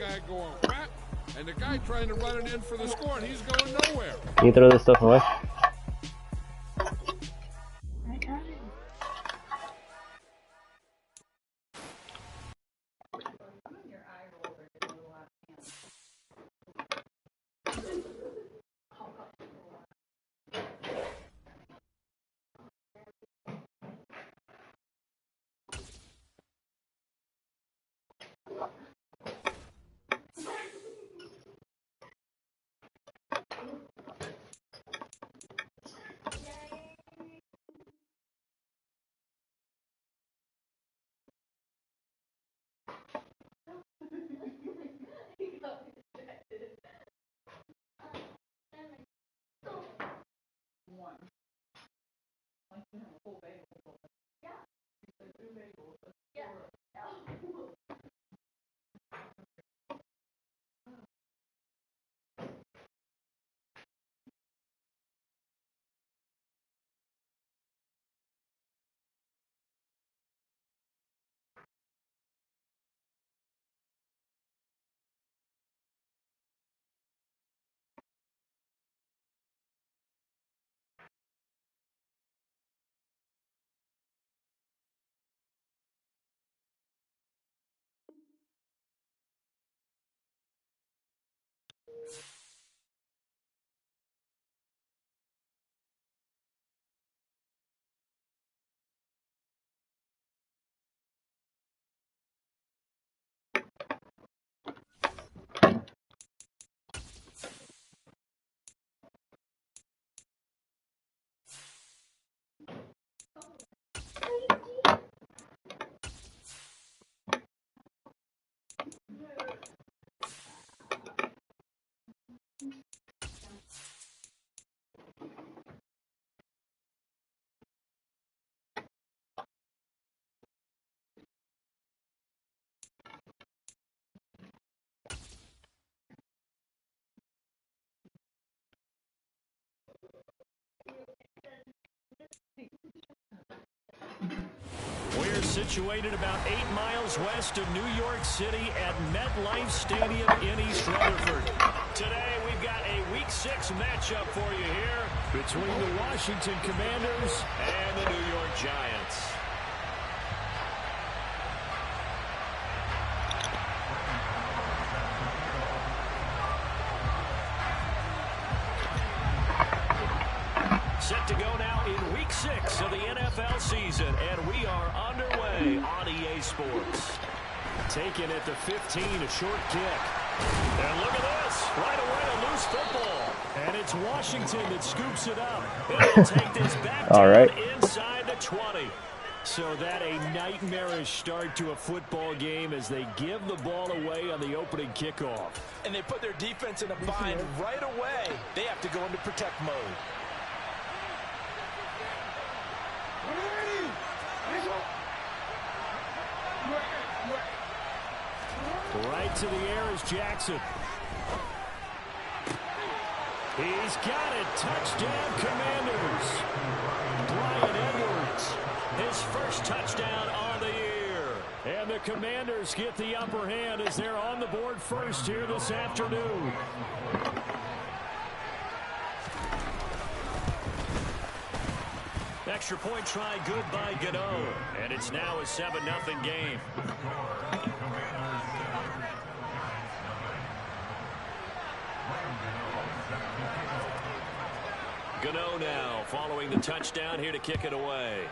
guy going whap, and the guy trying to run it in for the score, and he's going nowhere. Can you throw this stuff away? We're situated about 8 miles west of New York City at MetLife Stadium in East Rutherford. Today, we've got a Week 6 matchup for you here between the Washington Commanders and the New York Giants. Set to go now in Week 6 of the NFL season, and we are underway on EA Sports. Taken at the 15, a short kick. And look at this, right away a loose football. And it's Washington that scoops it up. And they'll take this back down inside the 20. So that a nightmarish start to a football game as they give the ball away on the opening kickoff. And they put their defense in a bind right away. They have to go into protect mode. Right to the air is Jackson. He's got it. Touchdown, Commanders. Brian Edwards, his first touchdown on the year. And the Commanders get the upper hand as they're on the board first here this afternoon. Extra point try good by Gano. And it's now a 7-0 game. Gano now following the touchdown here to kick it away.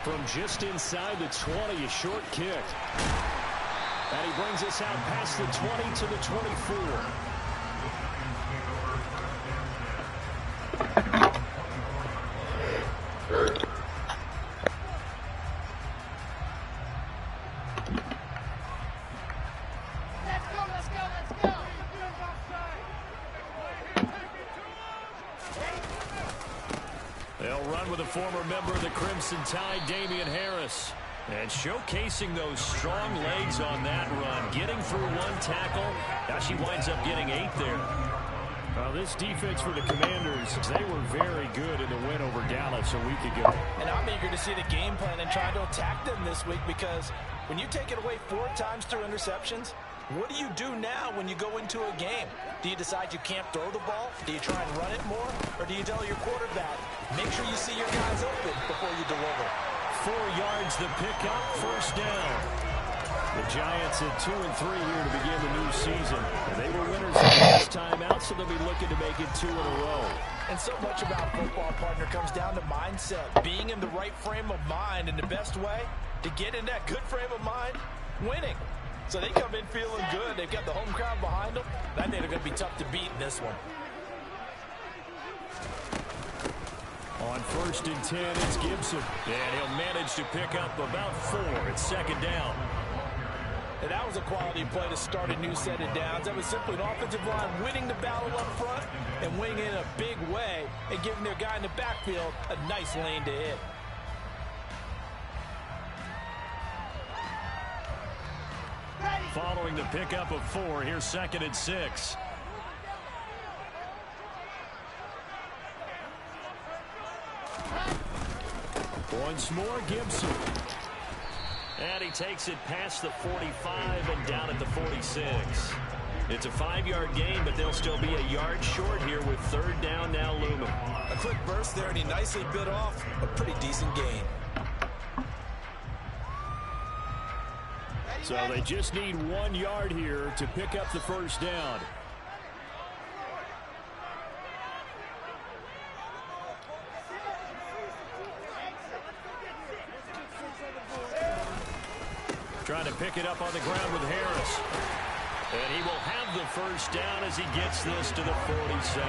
From just inside the 20, a short kick. And he brings us out past the 20 to the 24. Former member of the Crimson Tide, Damian Harris. And showcasing those strong legs on that run. Getting through one tackle. Now she winds up getting 8 there. Well, this defense for the Commanders, they were very good in the win over Dallas a week ago. And I'm eager to see the game plan and try to attack them this week, because when you take it away 4 times through interceptions, what do you do now when you go into a game? Do you decide you can't throw the ball? Do you try and run it more? Or do you tell your quarterback, make sure you see your guys open before you deliver? 4 yards the pickup, first down. The Giants at 2-3 here to begin the new season. They were winners the last time out, so they'll be looking to make it 2 in a row. And so much about football, partner, comes down to mindset. Being in the right frame of mind, and the best way to get in that good frame of mind, winning. So they come in feeling good. They've got the home crowd behind them. I think they're going to be tough to beat in this one. On 1st and 10, it's Gibson. And he'll manage to pick up about 4. It's second down. And that was a quality play to start a new set of downs. That was simply an offensive line winning the battle up front and winning in a big way and giving their guy in the backfield a nice lane to hit. Following the pickup of 4, here's 2nd and 6. Once more, Gibson. And he takes it past the 45 and down at the 46. It's a 5-yard gain, but they'll still be a yard short here with 3rd down now looming. A quick burst there, and he nicely bit off a pretty decent gain. So they just need 1 yard here to pick up the first down. Trying to pick it up on the ground with Harris. And he will have the first down as he gets this to the 47.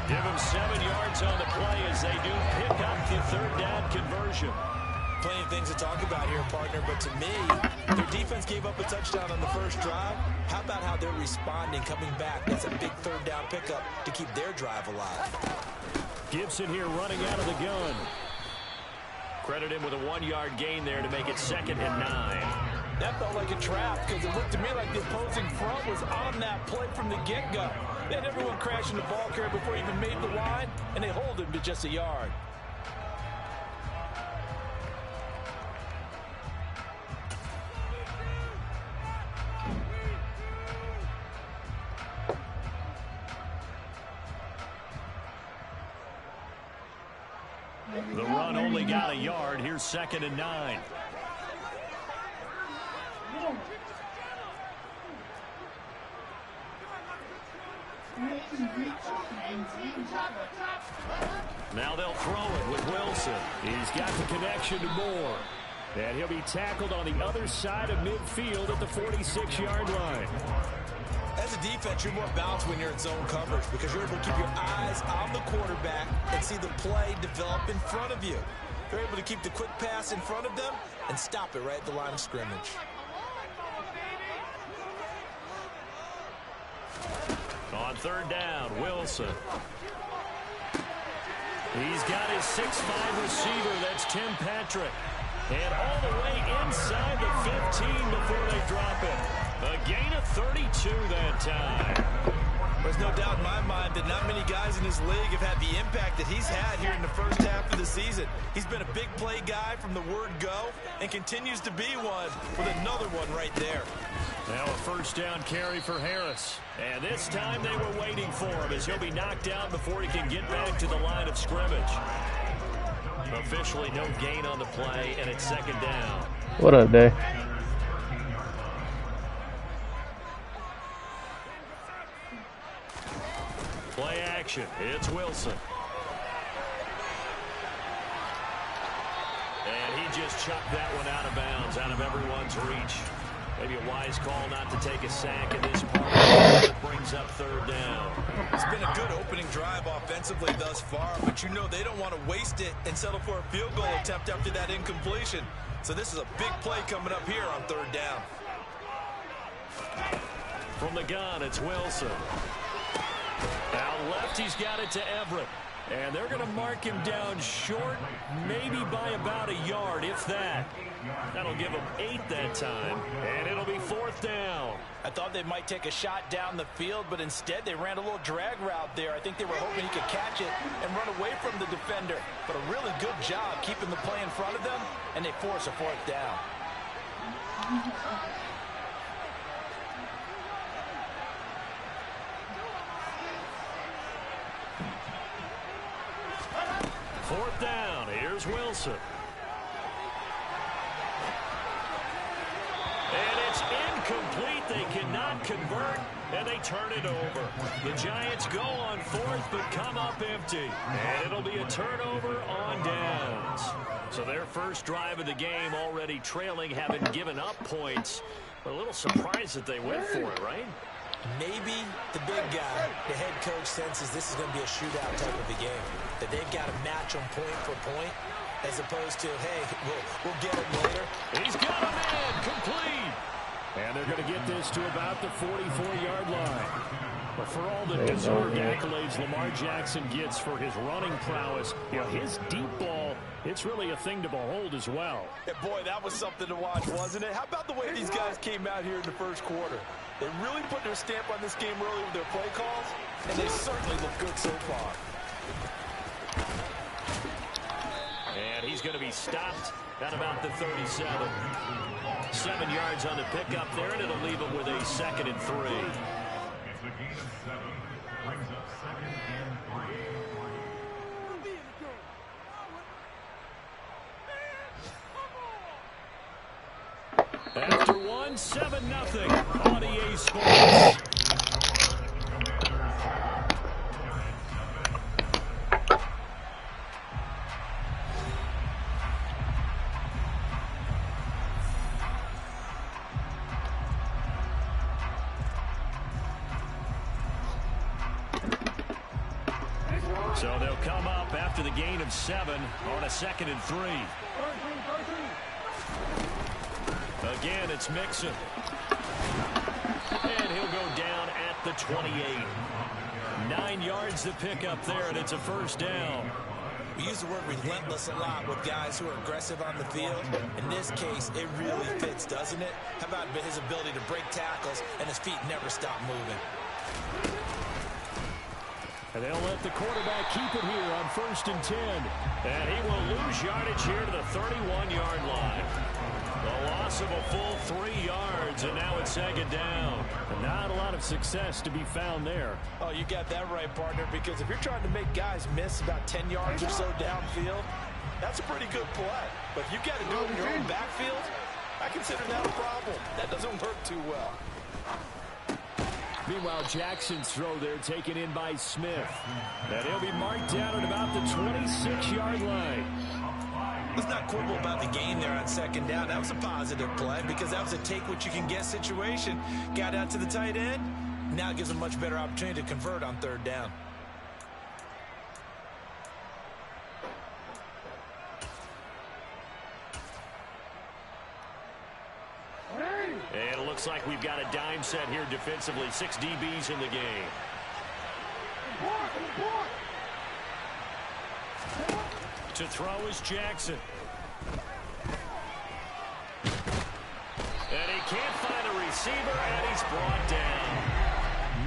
Give him 7 yards on the play as they do pick up the 3rd down conversion. Plenty of things to talk about here, partner, but to me, their defense gave up a touchdown on the first drive. How about how they're responding, coming back? That's a big 3rd down pickup to keep their drive alive. Gibson here running out of the gun. Credit him with a 1-yard gain there to make it 2nd and 9. That felt like a trap, because it looked to me like the opposing front was on that play from the get-go. They had everyone crashing the ball carrier before he even made the line, and they hold him to just a yard. The run only got a yard. Here's 2nd and 9. Now they'll throw it with Wilson. He's got the connection to Moore. And he'll be tackled on the other side of midfield at the 46-yard line. As a defense, you're more balanced when you're in zone coverage, because you're able to keep your eyes on the quarterback and see the play develop in front of you. You're able to keep the quick pass in front of them and stop it right at the line of scrimmage. On 3rd down, Wilson. He's got his 6'5" receiver. That's Tim Patrick. And all the way inside the 15 before they drop it. A gain of 32 that time. There's no doubt in my mind that not many guys in this league have had the impact that he's had here in the first half of the season. He's been a big play guy from the word go and continues to be one with another one right there. Now a 1st down carry for Harris. And this time they were waiting for him as he'll be knocked down before he can get back to the line of scrimmage. Officially no gain on the play, and it's 2nd down. What a day. Play action. It's Wilson. And he just chucked that one out of bounds, out of everyone's reach. Maybe a wise call not to take a sack in this part. It brings up 3rd down. It's been a good opening drive offensively thus far, but you know they don't want to waste it and settle for a field goal attempt after that incompletion. So this is a big play coming up here on 3rd down. From the gun, it's Wilson. Out left, he's got it to Everett. And they're going to mark him down short, maybe by about a yard, if that. That'll give him 8 that time, and it'll be 4th down. I thought they might take a shot down the field, but instead they ran a little drag route there. I think they were hoping he could catch it and run away from the defender. But a really good job keeping the play in front of them, and they force a 4th down. Fourth down. Here's Wilson. And it's incomplete. They cannot convert, and they turn it over. The Giants go on 4th, but come up empty. And it'll be a turnover on downs. So their first drive of the game already trailing, having given up points. But a little surprised that they went for it, right? Maybe the big guy, the head coach, senses this is going to be a shootout type of a game. That they've got to match them point for point, as opposed to, hey, we'll get him later. He's got him in, complete. And they're going to get this to about the 44-yard line. But for all the deserved accolades Lamar Jackson gets for his running prowess, you know, his deep ball, it's really a thing to behold as well. And boy, that was something to watch, wasn't it? How about the way these guys came out here in the first quarter? They really put their stamp on this game early with their play calls, and they certainly look good so far. And he's going to be stopped at about the 37. 7 yards on the pickup there, and it'll leave him with a 2nd and 3. After 1, 7-0 on EA Sports. So they'll come up after the gain of 7 on a 2nd and 3. Again, it's Mixon. And he'll go down at the 28. 9 yards to pick up there, and it's a first down. We use the word relentless a lot with guys who are aggressive on the field. In this case, it really fits, doesn't it? How about his ability to break tackles and his feet never stop moving? And they'll let the quarterback keep it here on 1st and 10. And he will lose yardage here to the 31-yard line. The loss of a full 3 yards, and now it's 2nd down. And not a lot of success to be found there. Oh, you got that right, partner, because if you're trying to make guys miss about 10 yards or so downfield, that's a pretty good play. But if you've got to do it in your own backfield, I consider that a problem. That doesn't work too well. Meanwhile, Jackson's throw there taken in by Smith. And he'll be marked down at about the 26-yard line. Let's not quibble about the gain there on 2nd down. That was a positive play because that was a take-what-you-can-get situation. Got out to the tight end. Now it gives them a much better opportunity to convert on 3rd down. And it looks like we've got a dime set here defensively. 6 DBs in the game. To throw is Jackson. And he can't find a receiver, and he's brought down.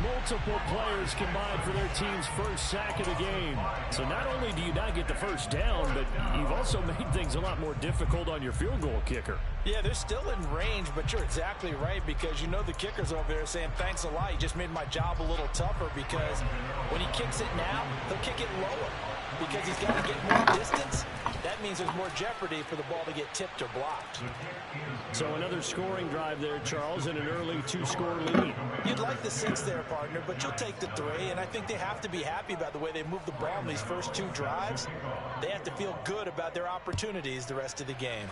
Multiple players combined for their team's first sack of the game. So not only do you not get the first down, but you've also made things a lot more difficult on your field goal kicker. Yeah, they're still in range, but you're exactly right because you know the kicker's over there saying, thanks a lot. You just made my job a little tougher because when he kicks it now, he'll kick it lower because he's got to get more distance. That means there's more jeopardy for the ball to get tipped or blocked. So another scoring drive there, Charles, and an early 2-score lead. You'd like the 6 there, partner, but you'll take the 3, and I think they have to be happy about the way they moved the ball in these first 2 drives. They have to feel good about their opportunities the rest of the game.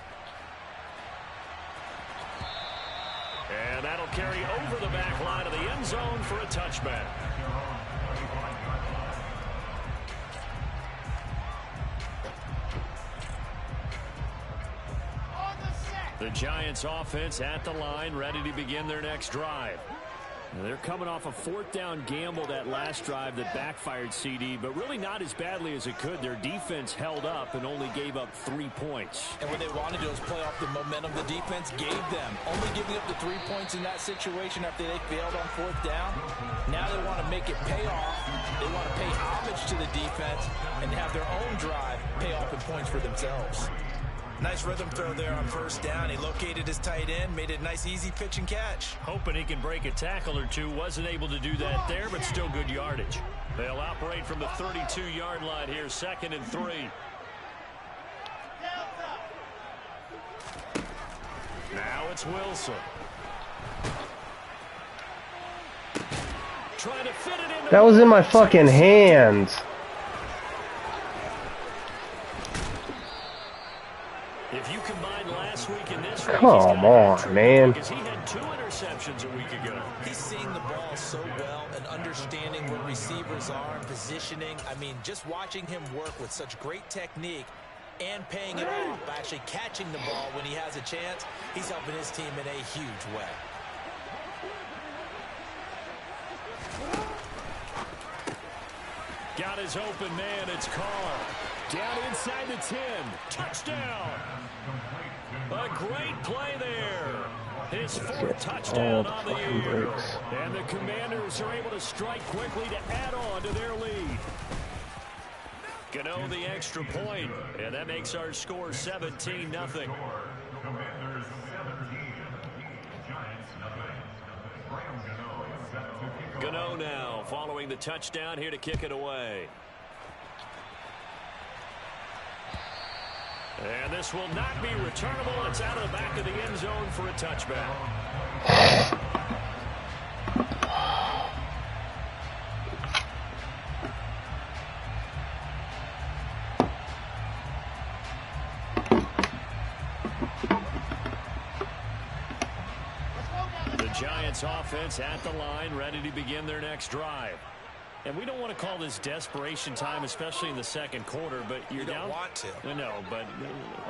And that'll carry over the back line of the end zone for a touchback. The Giants offense at the line, ready to begin their next drive. And they're coming off a fourth down gamble that last drive that backfired, CD, but really not as badly as it could. Their defense held up and only gave up 3 points. And what they wanted to do is play off the momentum the defense gave them. Only giving up the 3 points in that situation after they failed on fourth down. Now they want to make it pay off. They want to pay homage to the defense and have their own drive pay off in points for themselves. Nice rhythm throw there on first down. He located his tight end, made it a nice easy pitch and catch. Hoping he can break a tackle or two. Wasn't able to do that there, but still good yardage. They'll operate from the 32-yard line here, 2nd and 3. Now it's Wilson. Trying to fit it in. That was in my fucking hands. If you combine last week and this week, come on, man. Because he had 2 interceptions a week ago. He's seeing the ball so well and understanding where receivers are and positioning. I mean, just watching him work with such great technique and paying it off by actually catching the ball when he has a chance, he's helping his team in a huge way. Got his open man. It's Carr. Down inside the 10. Touchdown. A great play there. His 4th touchdown on the year. And the Commanders are able to strike quickly to add on to their lead. Gano the extra point, and that makes our score 17-0. Gano now following the touchdown here to kick it away. And this will not be returnable. It's out of the back of the end zone for a touchback. The Giants offense at the line, ready to begin their next drive. And we don't want to call this desperation time, especially in the second quarter, but you're down. You don't want to. No, but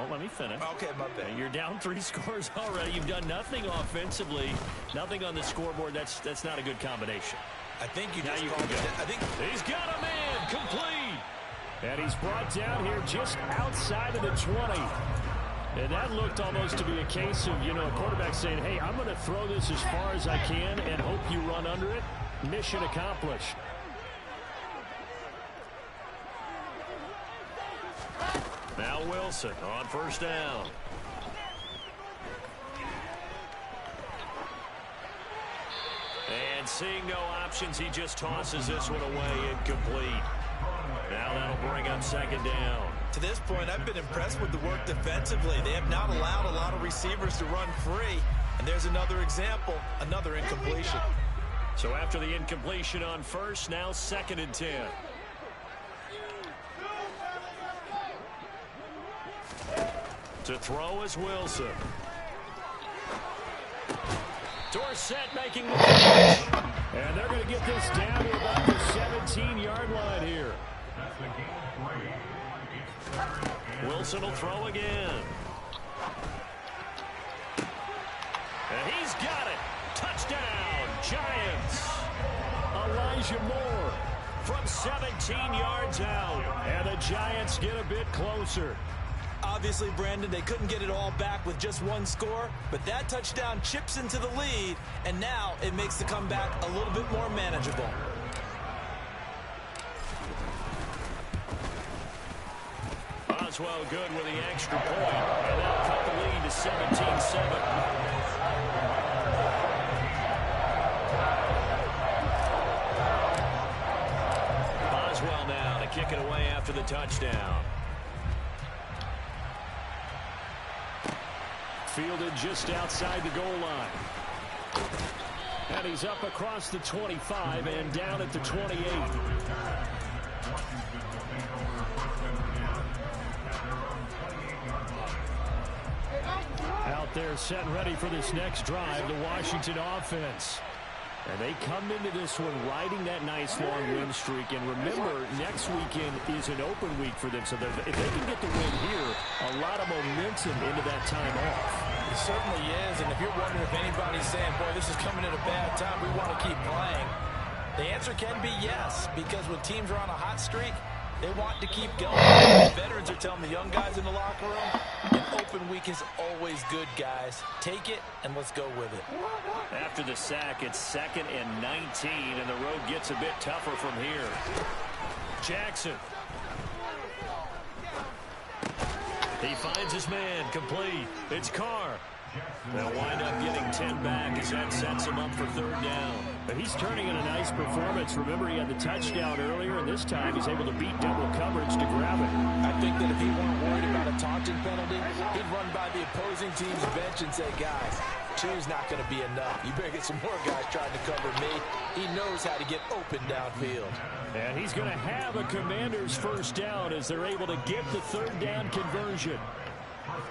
let me finish. Okay, my bad. You're down 3 scores already. You've done nothing offensively, nothing on the scoreboard. That's not a good combination. I think you just called it. I think he's got a man complete. And he's brought down here just outside of the 20. And that looked almost to be a case of, a quarterback saying, hey, I'm going to throw this as far as I can and hope you run under it. Mission accomplished. Now Wilson on first down. And seeing no options, he just tosses this one away incomplete. Now that'll bring up 2nd down. To this point, I've been impressed with the work defensively. They have not allowed a lot of receivers to run free. And there's another example, another incompletion. So after the incompletion on first, now 2nd and 10. To throw is Wilson. Dorsett making the catch. And they're going to get this down to about the 17-yard line here. Wilson will throw again. And he's got it. Touchdown, Giants. Elijah Moore from 17 yards out. And the Giants get a bit closer. Obviously, Brandon, they couldn't get it all back with just 1 score, but that touchdown chips into the lead, and now it makes the comeback a little bit more manageable. Boswell good with the extra point, and that'll cut the lead to 17-7. Boswell now to kick it away after the touchdown. Fielded just outside the goal line. And he's up across the 25 and down at the 28. Out there set and ready for this next drive, the Washington offense. And they come into this one riding that nice long win streak. And remember, next weekend is an open week for them. So if they can get the win here, a lot of momentum into that time off. He certainly is, and if you're wondering if anybody's saying, boy, this is coming at a bad time, we want to keep playing, the answer can be yes, because when teams are on a hot streak, they want to keep going. Veterans are telling the young guys in the locker room, an open week is always good, guys. Take it, and let's go with it. After the sack, it's 2nd and 19, and the road gets a bit tougher from here. Jackson. He finds his man, complete. It's Carr. They'll wind up getting 10 back as that sets him up for 3rd down. But he's turning in a nice performance. Remember, he had the touchdown earlier, and this time he's able to beat double coverage to grab it. I think that if he weren't worried about a taunting penalty, he'd run by the opposing team's bench and say, guys, 2's not going to be enough. You better get some more guys trying to cover me. He knows how to get open downfield. And he's going to have a Commander's 1st down as they're able to get the 3rd down conversion.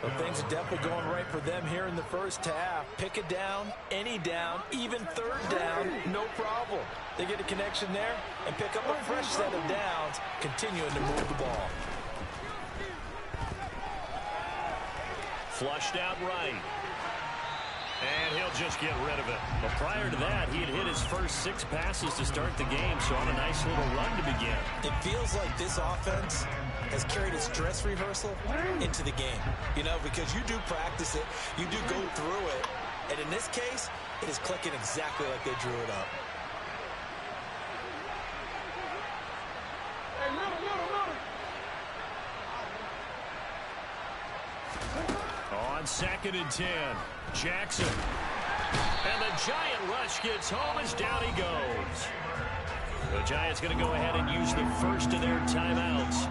Well, things are definitely going right for them here in the first half. Pick a down, any down, even 3rd down, no problem. They get a connection there and pick up a fresh set of downs, continuing to move the ball. Flushed out right. And he'll just get rid of it. But prior to that, he had hit his first 6 passes to start the game, so on a nice little run to begin. It feels like this offense has carried its dress rehearsal into the game. You know, because you do practice it, you do go through it, and in this case, it is clicking exactly like they drew it up. On 2nd and 10, Jackson. And the Giant rush gets home as down he goes. The Giants going to go ahead and use the first of their timeouts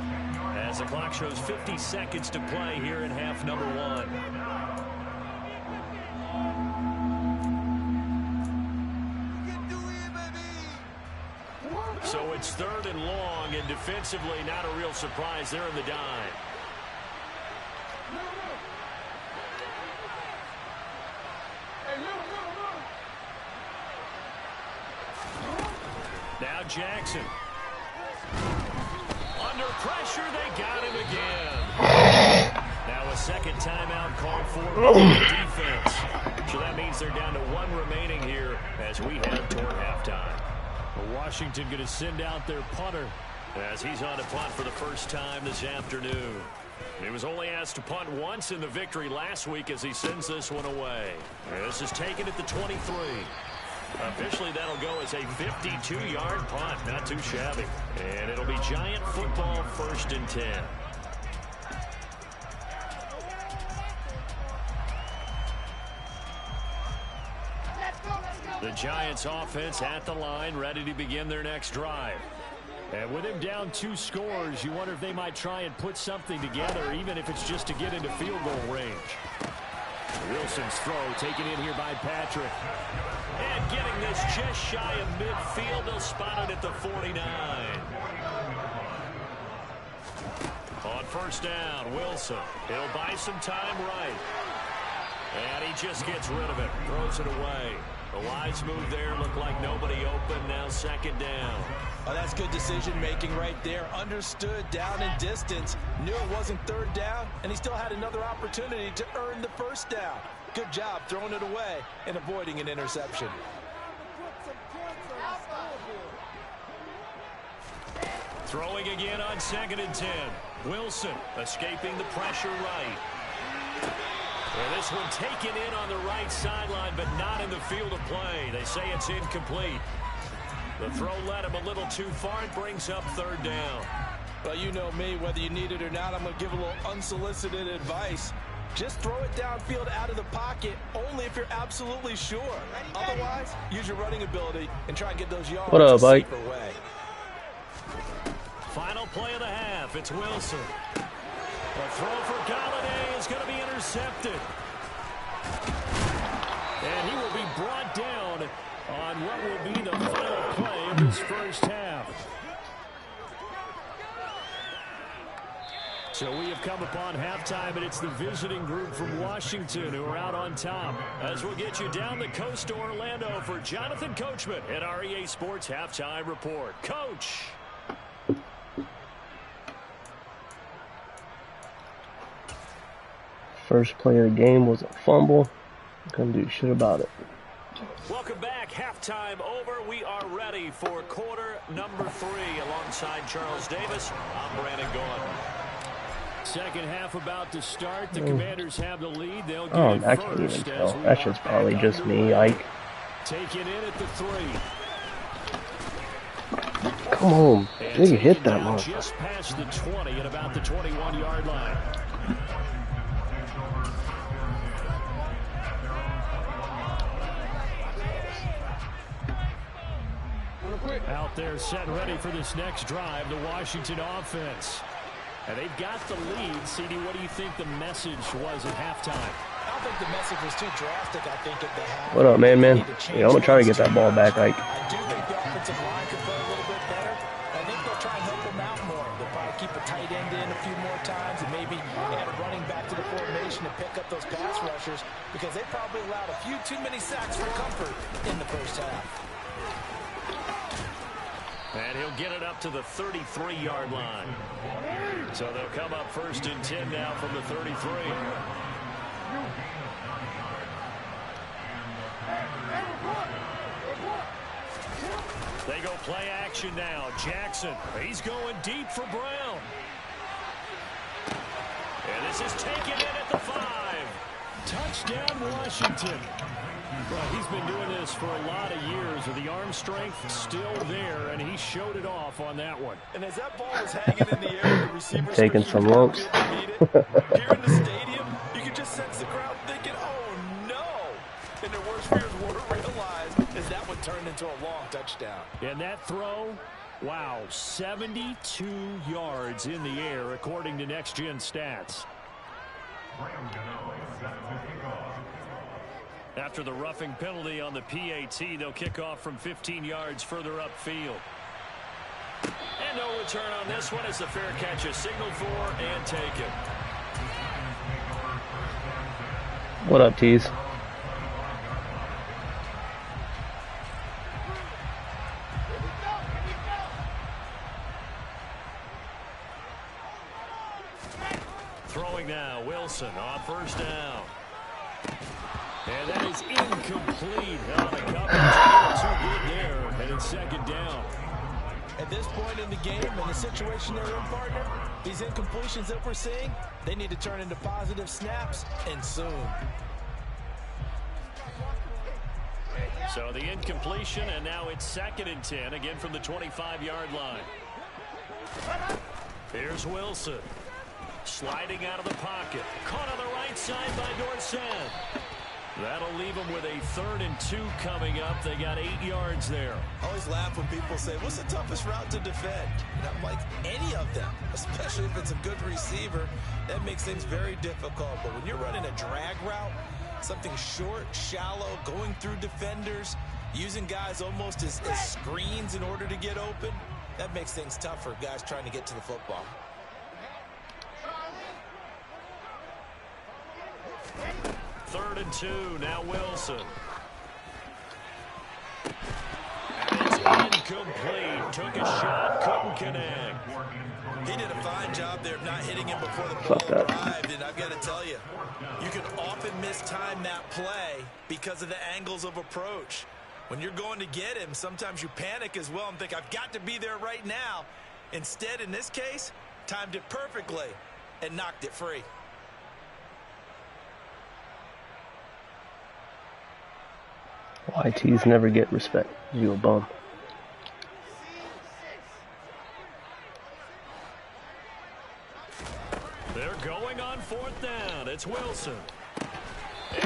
as the clock shows 50 seconds to play here in half number 1. So it's 3rd and long, and defensively not a real surprise there in the dime. Now Jackson. Under pressure, they got him again. Now a 2nd timeout called for by the defense. So that means they're down to 1 remaining here as we head toward halftime. Washington going to send out their punter as he's on a punt for the first time this afternoon. He was only asked to punt once in the victory last week as he sends this one away. This is taken at the 23. Officially, that'll go as a 52-yard punt. Not too shabby. And it'll be Giant football 1st and 10. The Giants offense at the line, ready to begin their next drive. And with him down 2 scores, you wonder if they might try and put something together, even if it's just to get into field goal range. Wilson's throw taken in here by Patrick. And getting this just shy of midfield, they'll spot it at the 49. On 1st down, Wilson. He'll buy some time right. And he just gets rid of it, throws it away. The wise move there, looked like nobody open, now 2nd down. Oh, that's good decision-making right there. Understood down and distance. Knew it wasn't 3rd down, and he still had another opportunity to earn the 1st down. Good job throwing it away and avoiding an interception. Throwing again on 2nd and 10. Wilson escaping the pressure right. And this one taken in on the right sideline, but not in the field of play. They say it's incomplete. The throw led him a little too far. It brings up 3rd down. Well, you know me, whether you need it or not, I'm going to give a little unsolicited advice. Just throw it downfield out of the pocket, only if you're absolutely sure. Otherwise, use your running ability and try and get those yards a safer way. Final play of the half. It's Wilson. The throw for Galladay is going to be intercepted. And he will be brought down on what will be the final play of this first half. So we have come upon halftime, and it's the visiting group from Washington who are out on top. As we'll get you down the coast to Orlando for Jonathan Coachman at our EA Sports Halftime Report. Coach. First play of the game was a fumble. Couldn't do shit about it. Welcome back. Halftime over. We are ready for quarter number 3 alongside Charles Davis. I'm Brandon Gaughan. Second half about to start. The Commanders have the lead. They'll get it I can't even first tell. That's just probably just me, Ike. Taking in at the 3. Come on. You can hit that one. Just past the 20 at about the 21-yard line. Out there set ready for this next drive, the Washington offense. And they've got the lead. CD, what do you think the message was at halftime? I don't think the message was too drastic. I think at the half. What up, man? Yeah, I'm going to try to get that ball back, Ike. I do think the offensive line could play a little bit better. I think they'll try and help them out more. They'll probably keep a tight end in a few more times and maybe add a running back to the formation to pick up those pass rushers because they probably allowed a few too many sacks for comfort in the first half. And he'll get it up to the 33-yard line. So they'll come up 1st and 10 now from the 33. They go play action now. Jackson, he's going deep for Brown. And this is taken in at the 5. Touchdown, Washington. Well, he's been doing this for a lot of years with the arm strength still there, and he showed it off on that one. And as that ball was hanging in the air, the receivers taking some lumps. Here in the stadium, you can just sense the crowd thinking, oh no! And their worst fears were realized as that one turned into a long touchdown. And that throw, wow, 72 yards in the air according to Next Gen Stats. After the roughing penalty on the PAT, they'll kick off from 15 yards further upfield. And no return on this one as the fair catch is signaled for and taken. What up, Tees? Throwing now, Wilson on 1st down. And that is incomplete on the coverage. Too good there, and it's 2nd down. At this point in the game and the situation they're in, partner, these incompletions that we're seeing, they need to turn into positive snaps, and soon. So the incompletion, and now it's 2nd and 10, again from the 25-yard line. Here's Wilson. Sliding out of the pocket. Caught on the right side by Dorsett. That'll leave them with a 3rd and 2 coming up. They got 8 yards there. I always laugh when people say, what's the toughest route to defend? And I'm like, any of them, especially if it's a good receiver. That makes things very difficult. But when you're running a drag route, something short, shallow, going through defenders, using guys almost as screens in order to get open, that makes things tough for guys trying to get to the football. Third and 2, now Wilson. And it's incomplete. Took a shot, couldn't connect. He did a fine job there of not hitting him before the ball arrived, and I've got to tell you, you can often mistime that play because of the angles of approach. When you're going to get him, sometimes you panic as well and think, I've got to be there right now. Instead, in this case, timed it perfectly and knocked it free. YTs never get respect. You a bum. They're going on 4th down. It's Wilson.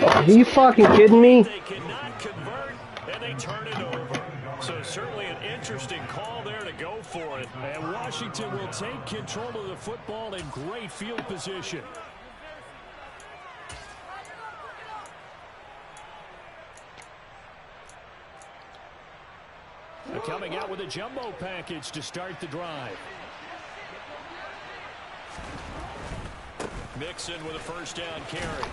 Are you fucking kidding me? They cannot convert, and they turn it over. So certainly an interesting call there to go for it. And Washington will take control of the football in great field position. Coming out with a jumbo package to start the drive. Mixon with a 1st down carry.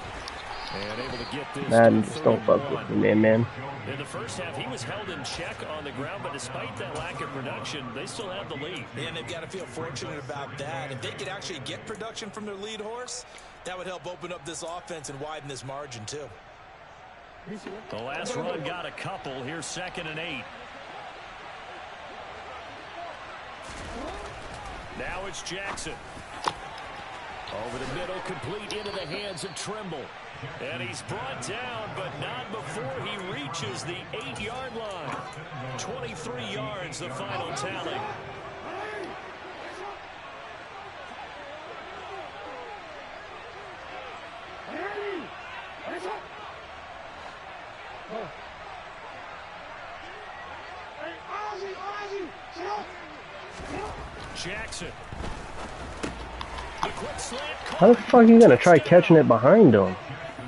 And able to get this. Man, just don't fuck with me, man. In the first half, he was held in check on the ground, but despite that lack of production, they still have the lead. And they've got to feel fortunate about that. If they could actually get production from their lead horse, That would help open up this offense and widen this margin, too. The last run got a couple. Here's 2nd and 8. Now it's Jackson. Over the middle, complete into the hands of Trimble. And he's brought down, but not before he reaches the 8-yard line. 23 yards, the final tally. Jackson. The quick slant. How the fuck are you gonna try catching it behind him?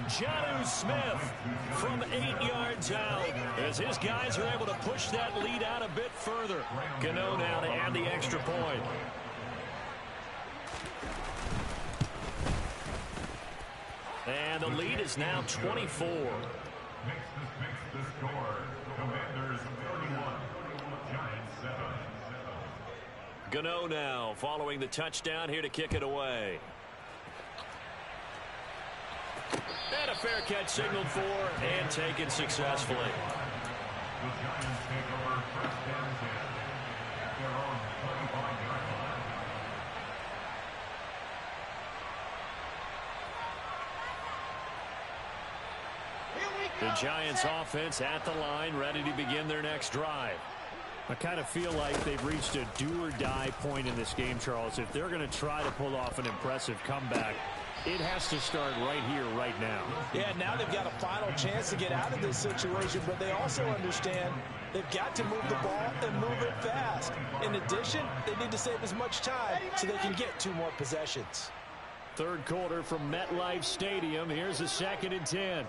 Jonnu Smith from 8 yards out as his guys are able to push that lead out a bit further. Gano now to add the extra point. And the lead is now 24. Makes the score. Commanders 31. Giants 7. Gano now following the touchdown here to kick it away. And a fair catch signaled for and taken successfully. The Giants take over 1st and 10 at their own 25-yard line. The Giants offense at the line, ready to begin their next drive. I kind of feel like they've reached a do-or-die point in this game, Charles. If they're going to try to pull off an impressive comeback, it has to start right here, right now. Yeah, now they've got a final chance to get out of this situation, but they also understand they've got to move the ball and move it fast. In addition, they need to save as much time so they can get 2 more possessions. Third quarter from MetLife Stadium. Here's a 2nd and 10.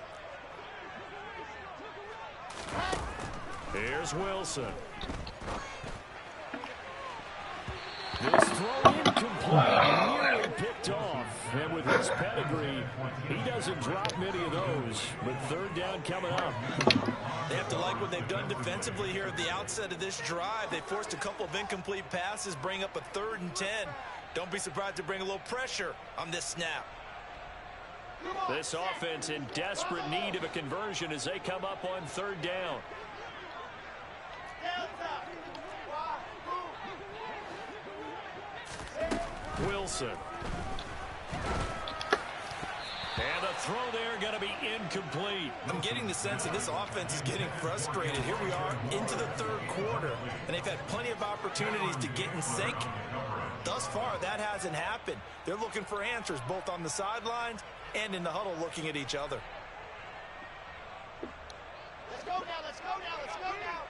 Here's Wilson. This throw incomplete, nearly picked off. And with his pedigree, he doesn't drop many of those. But 3rd down coming up. They have to like what they've done defensively here at the outset of this drive. They forced a couple of incomplete passes, bring up a 3rd and 10. Don't be surprised to bring a little pressure on this snap. This offense in desperate need of a conversion as they come up on 3rd down. Wilson. And a throw there going to be incomplete. I'm getting the sense that this offense is getting frustrated. Here we are into the 3rd quarter, and they've had plenty of opportunities to get in sync. Thus far, that hasn't happened. They're looking for answers both on the sidelines and in the huddle looking at each other. Let's go now, let's go now, let's go now.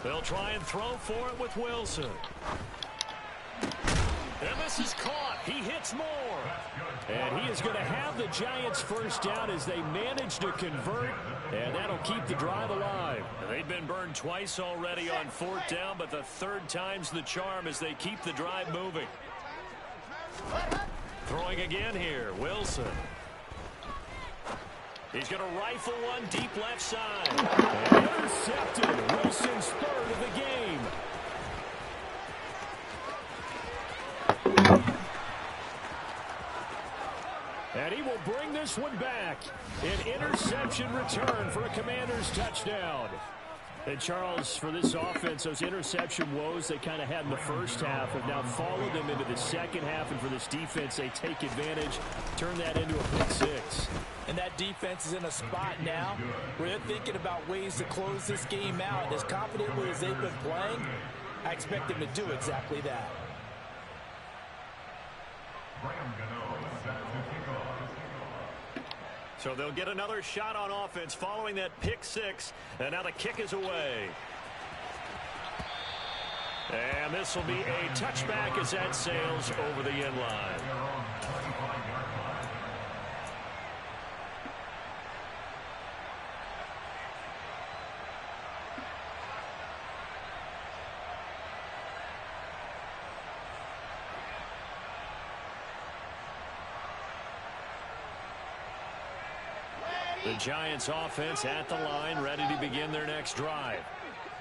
They'll try and throw for it with Wilson. And this is caught. He hits more. And he is going to have the Giants' 1st down as they manage to convert. And that'll keep the drive alive. They've been burned twice already on 4th down, but the 3rd time's the charm as they keep the drive moving. Throwing again here, Wilson. He's going to rifle one deep left side. And intercepted. Wilson's 3rd of the game. And he will bring this one back. An interception return for a Commanders touchdown. And Charles, for this offense, those interception woes they kind of had in the first half have now followed them into the second half. And for this defense, they take advantage, turn that into a pick 6. And that defense is in a spot now where they're thinking about ways to close this game out. As confidently as they've been playing, I expect them to do exactly that. So they'll get another shot on offense following that pick 6. And now the kick is away. And this will be a touchback as that sails over the end line. The Giants offense at the line, ready to begin their next drive.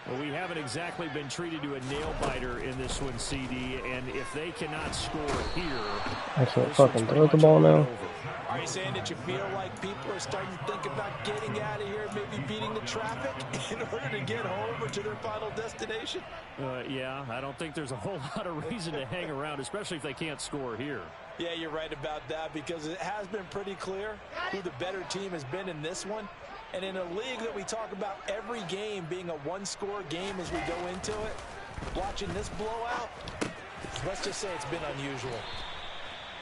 Well, we haven't exactly been treated to a nail-biter in this one, CD, and if they cannot score here... Excellent fucking throw the ball now. Are you saying that you feel like people are starting to think about getting out of here, maybe beating the traffic in order to get home or to their final destination? Yeah, I don't think there's a whole lot of reason to hang around, especially if they can't score here. Yeah, you're right about that, because it has been pretty clear who the better team has been in this one. And in a league that we talk about every game being a one-score game as we go into it, watching this blowout, let's just say it's been unusual.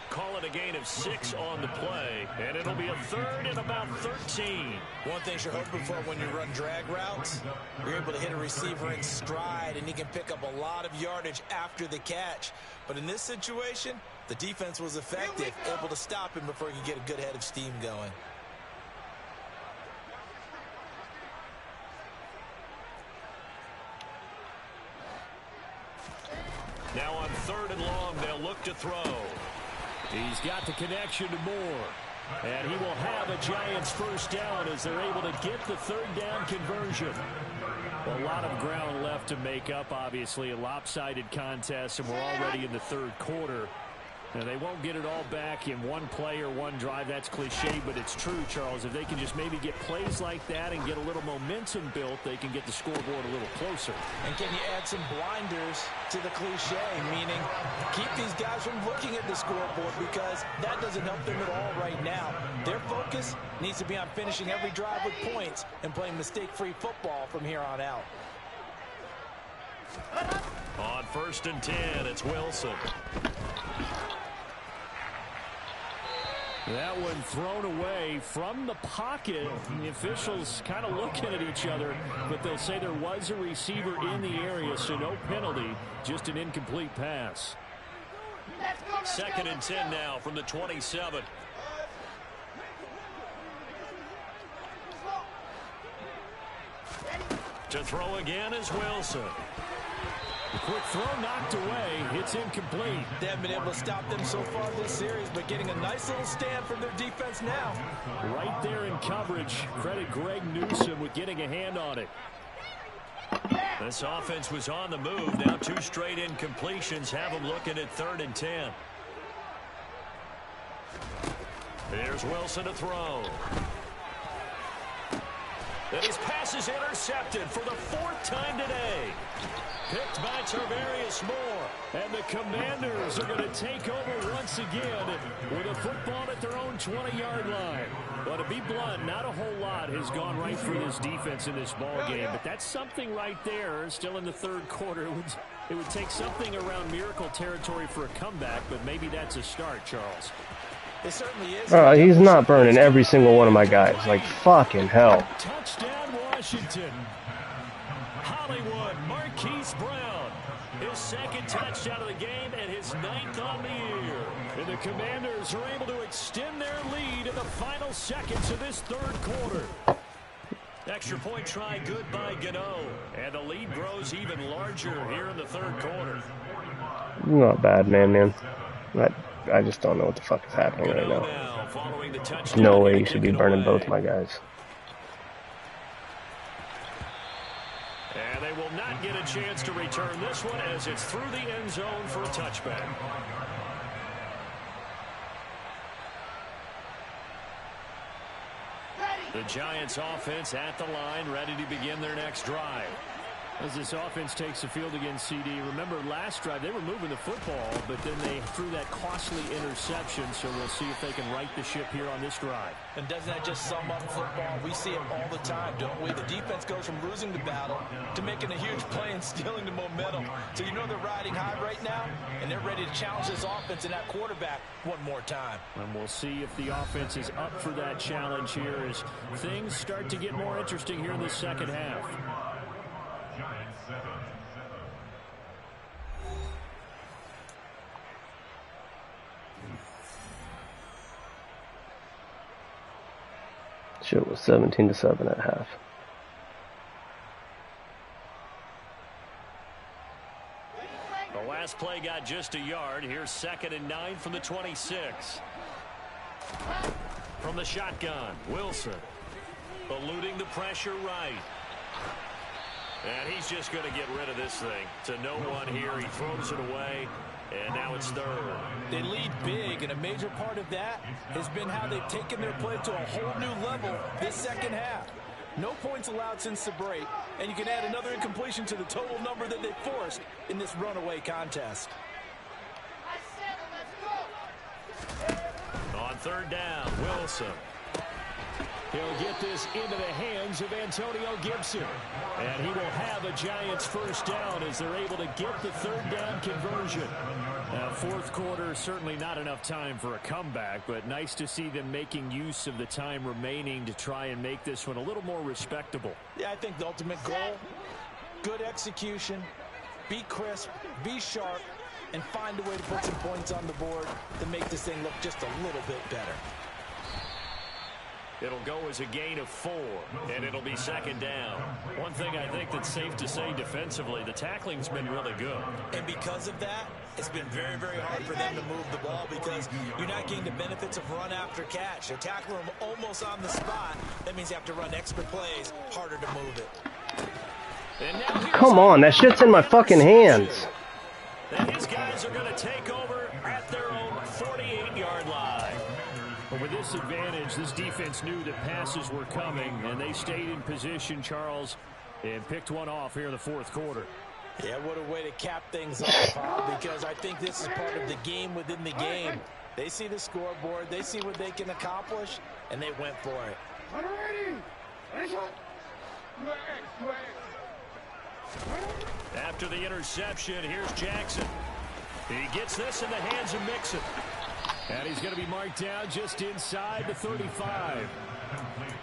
Call it a gain of 6 on the play, and it'll be a 3rd and about 13. One thing you're hoping for when you run drag routes, you're able to hit a receiver in stride, and he can pick up a lot of yardage after the catch. But in this situation, the defense was effective, able to stop him before he could get a good head of steam going. Now on 3rd and long, they'll look to throw. He's got the connection to Moore. And he will have a Giants first down as they're able to get the 3rd down conversion. A lot of ground left to make up, obviously. A lopsided contest, and we're already in the 3rd quarter. Now, they won't get it all back in one play or one drive. That's cliche, but it's true, Charles. If they can just maybe get plays like that and get a little momentum built, they can get the scoreboard a little closer. And can you add some blinders to the cliche, meaning keep these guys from looking at the scoreboard, because that doesn't help them at all right now. Their focus needs to be on finishing every drive with points and playing mistake-free football from here on out. On 1st and 10, it's Wilson. That one thrown away from the pocket. The officials kind of looking at each other, but they'll say there was a receiver in the area, so no penalty, just an incomplete pass. 2nd and 10 now from the 27. To throw again is Wilson. The quick throw knocked away. It's incomplete. They haven't been able to stop them so far this series, but getting a nice little stand from their defense now. Right there in coverage. Credit Greg Newsome with getting a hand on it. This offense was on the move. Now 2 straight incompletions have them looking at 3rd and 10. Here's Wilson to throw. And his pass is intercepted for the 4th time today. Picked by Tarvarius Moore. And the Commanders are going to take over once again with a football at their own 20-yard line. But to be blunt, not a whole lot has gone right for this defense in this ball game. But that's something right there. Still in the 3rd quarter. It would take something around miracle territory for a comeback, but maybe that's a start, Charles. It certainly is. He's not burning every single one of my guys. Like, fucking hell. Touchdown, Washington. Hollywood, Marquise Brown. His 2nd touchdown of the game and his 9th on the year. And the Commanders are able to extend their lead in the final seconds of this 3rd quarter. Extra point try good by Gano. And the lead grows even larger here in the 3rd quarter. Not bad, man. I just don't know what the fuck is happening right now. There's no way you should be burning both my guys. And they will not get a chance to return this one as it's through the end zone for a touchback. The Giants offense at the line, ready to begin their next drive. As this offense takes the field against CD, remember last drive they were moving the football, but then they threw that costly interception, so we'll see if they can right the ship here on this drive. And doesn't that just sum up football? We see it all the time, don't we? The defense goes from losing the battle to making a huge play and stealing the momentum. So you know they're riding high right now, and they're ready to challenge this offense and that quarterback one more time. And we'll see if the offense is up for that challenge here as things start to get more interesting here in the 2nd half. Shit was 17-7 at half. The last play got just a yard. Here's 2nd and 9 from the 26. From the shotgun, Wilson. Eluding the pressure right. And he's just going to get rid of this thing. To no one here. He throws it away. And now it's third. They lead big, and a major part of that has been how they've taken their play to a whole new level this second half. No points allowed since the break, and you can add another incompletion to the total number that they've forced in this runaway contest. On third down, Wilson. He'll get this into the hands of Antonio Gibson. And he will have a Giants first down as they're able to get the third down conversion. Fourth quarter, certainly not enough time for a comeback, but nice to see them making use of the time remaining to try and make this one a little more respectable. Yeah, I think the ultimate goal, good execution, be crisp, be sharp, and find a way to put some points on the board to make this thing look just a little bit better. It'll go as a gain of 4, and it'll be second down. One thing I think that's safe to say defensively, the tackling's been really good. And because of that, it's been very, very hard for them to move the ball because you're not getting the benefits of run after catch. They're tackling them almost on the spot. That means you have to run extra plays, harder to move it. And now Come on, that shit's in my fucking hands. And his guys are going to take over at their own 48-yard line. But with this advantage, this defense knew that passes were coming, and they stayed in position, Charles, and picked one off here in the fourth quarter. Yeah, what a way to cap things off, huh? Because I think this is part of the game within the game. They see the scoreboard, they see what they can accomplish, and they went for it. After the interception, here's Jackson. He gets this in the hands of Mixon. And he's going to be marked down just inside the 35.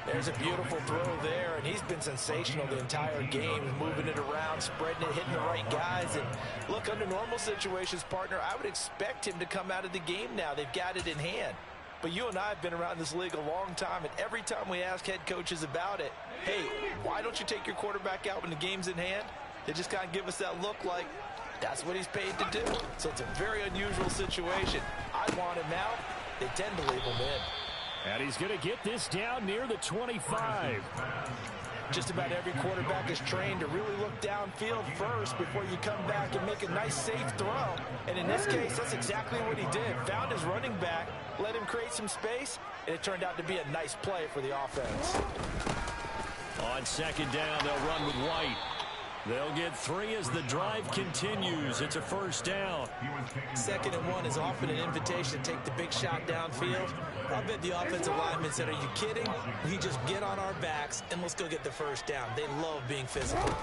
There's a beautiful throw there, and he's been sensational the entire game, moving it around, spreading it, hitting the right guys. And look, under normal situations, partner, I would expect him to come out of the game now. They've got it in hand. But you and I have been around this league a long time, and every time we ask head coaches about it, hey, why don't you take your quarterback out when the game's in hand? They just kind of give us that look like, that's what he's paid to do. So it's a very unusual situation. I want him out. They tend to leave him in. And he's going to get this down near the 25. Just about every quarterback is trained to really look downfield first before you come back and make a nice, safe throw. And in this case, that's exactly what he did. Found his running back, let him create some space, and it turned out to be a nice play for the offense. On second down, they'll run with White. They'll get 3 as the drive continues. It's a first down. 2nd and 1 is often an invitation to take the big shot downfield. I bet the offensive linemen said, are you kidding? We just get on our backs and let's go get the first down. They love being physical.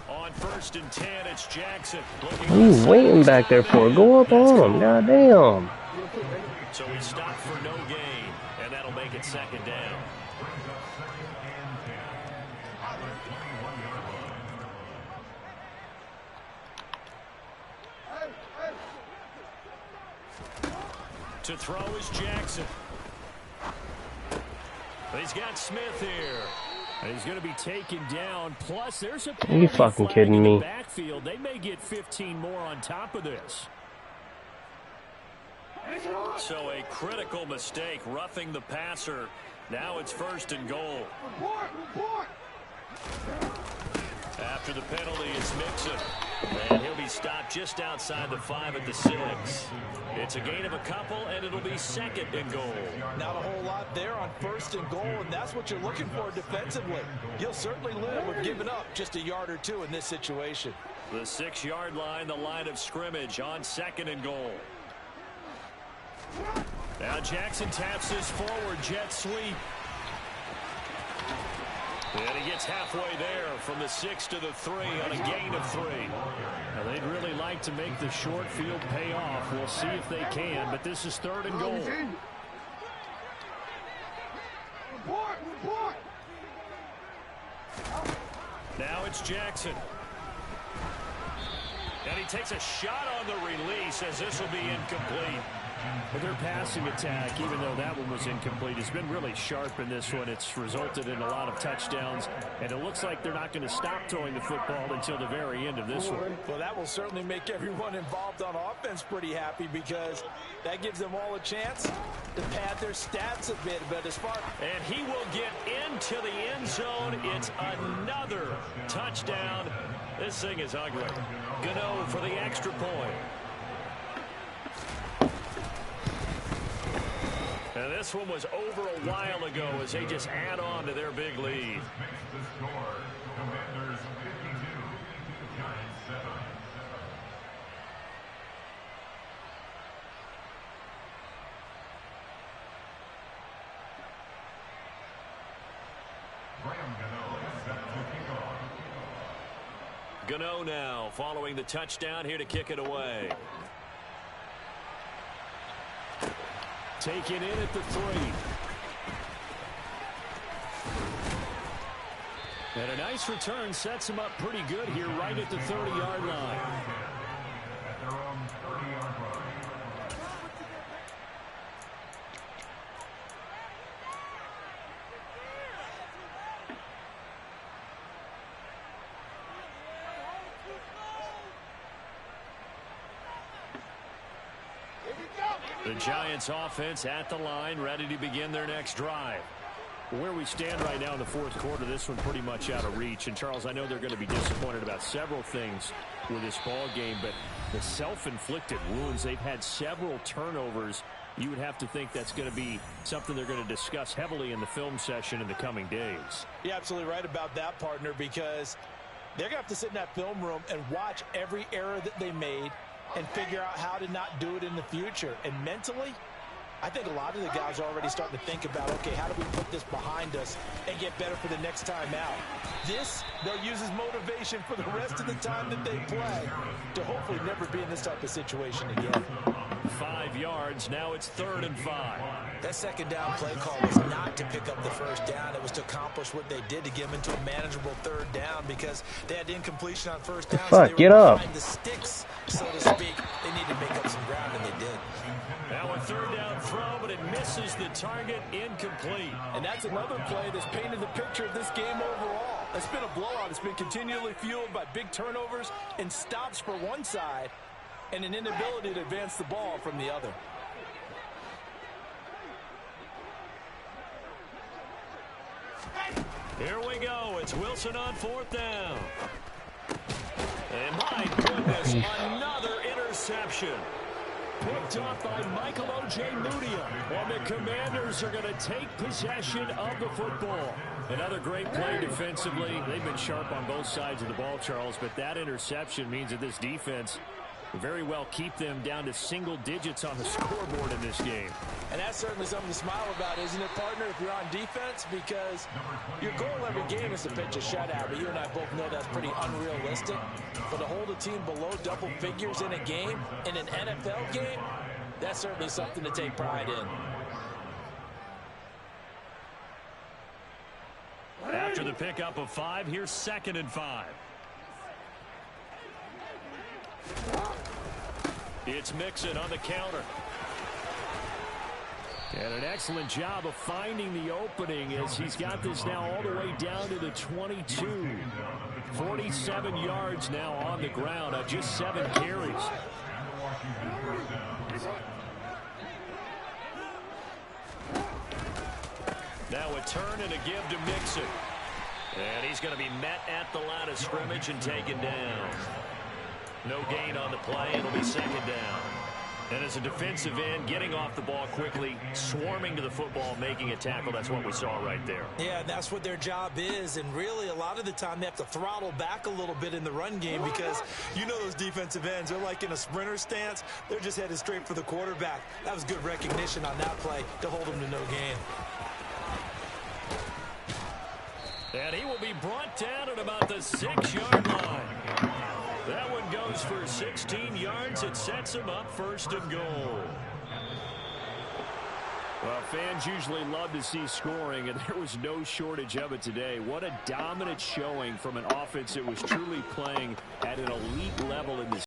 On 1st and 10, it's Jackson. What are you waiting back there for? Go up on him. Goddamn. So he stopped for no gain, and that'll make it second down. To throw is Jackson. He's got Smith here. And he's going to be taken down. Plus, there's a Are you fucking kidding me? backfield. They may get 15 more on top of this. So a critical mistake, roughing the passer. Now it's 1st and goal. After the penalty, it's Mixon. And he'll be stopped just outside the 5 at the 6. It's a gain of a couple, and it'll be 2nd and goal. Not a whole lot there on 1st and goal, and that's what you're looking for defensively. You'll certainly live with giving up just a yard or 2 in this situation. The 6-yard line, the line of scrimmage on 2nd and goal. Now Jackson taps his forward jet sweep. And he gets halfway there from the 6 to the 3 on a gain of 3. Now, they'd really like to make the short field pay off. We'll see if they can, but this is 3rd and goal. Now it's Jackson. And he takes a shot on the release as this will be incomplete. But their passing attack, even though that one was incomplete, has been really sharp in this one. It's resulted in a lot of touchdowns, and it looks like they're not going to stop throwing the football until the very end of this one. Well, that will certainly make everyone involved on offense pretty happy, because that gives them all a chance to pad their stats a bit. But as far and he will get into the end zone. It's another touchdown. This thing is ugly. Gano for the extra point. And this one was over a while ago as they just add on to their big lead. The score, Commanders 52, Giants 7. Graham Gano set to kick off. Gano now following the touchdown here to kick it away. Taken in at the 3. And a nice return sets him up pretty good here right at the 30-yard line. At their own 30-yard line. The Giants offense at the line, ready to begin their next drive. Where we stand right now in the fourth quarter, this one pretty much out of reach. And, Charles, I know they're going to be disappointed about several things with this ball game, but the self-inflicted wounds, they've had several turnovers. You would have to think that's going to be something they're going to discuss heavily in the film session in the coming days. You're absolutely right about that, partner, because they're going to have to sit in that film room and watch every error that they made and figure out how to not do it in the future. And mentally, I think a lot of the guys are already starting to think about, okay, how do we put this behind us and get better for the next time out? This, they'll use as motivation for the rest of the time that they play to hopefully never be in this type of situation again. 5 yards. Now it's 3rd and 5. That second down play call was not to pick up the first down. It was to accomplish what they did, to get them into a manageable 3rd down, because they had incompletion on first down. Fuck, so get up. behind the sticks, so to speak. They need to make up some ground, and they did. Now a 3rd down throw, but it misses the target, incomplete. And that's another play that's painted the picture of this game overall. It's been a blowout. It's been continually fueled by big turnovers and stops for one side and an inability to advance the ball from the other. Here we go. It's Wilson on 4th down. And my goodness, another interception. Picked off by Michael O.J. Mudia. Well, the Commanders are going to take possession of the football. Another great play defensively. They've been sharp on both sides of the ball, Charles, but that interception means that this defense very well keep them down to single digits on the scoreboard in this game. And that's certainly something to smile about, isn't it, partner, if you're on defense? Because your goal every game is to pitch a shutout, but you and I both know that's pretty unrealistic. But to hold a team below double figures in a game, in an NFL game, that's certainly something to take pride in. After the pickup of 5, here's 2nd and 5. It's Mixon on the counter. And an excellent job of finding the opening as he's got this now all the way down to the 22. 47 yards now on the ground on just 7 carries. Now a turn and a give to Mixon. And he's going to be met at the line of scrimmage and taken down. No gain on the play. It'll be 2nd down. And as a defensive end, getting off the ball quickly, swarming to the football, making a tackle, that's what we saw right there. Yeah, that's what their job is. And really, a lot of the time, they have to throttle back a little bit in the run game, because you know those defensive ends, they're like in a sprinter stance. They're just headed straight for the quarterback. That was good recognition on that play to hold them to no gain. And he will be brought down at about the 6-yard line. That one goes for 16 yards. It sets him up 1st and goal. Well, fans usually love to see scoring, and there was no shortage of it today. What a dominant showing from an offense that was truly playing at an elite level in this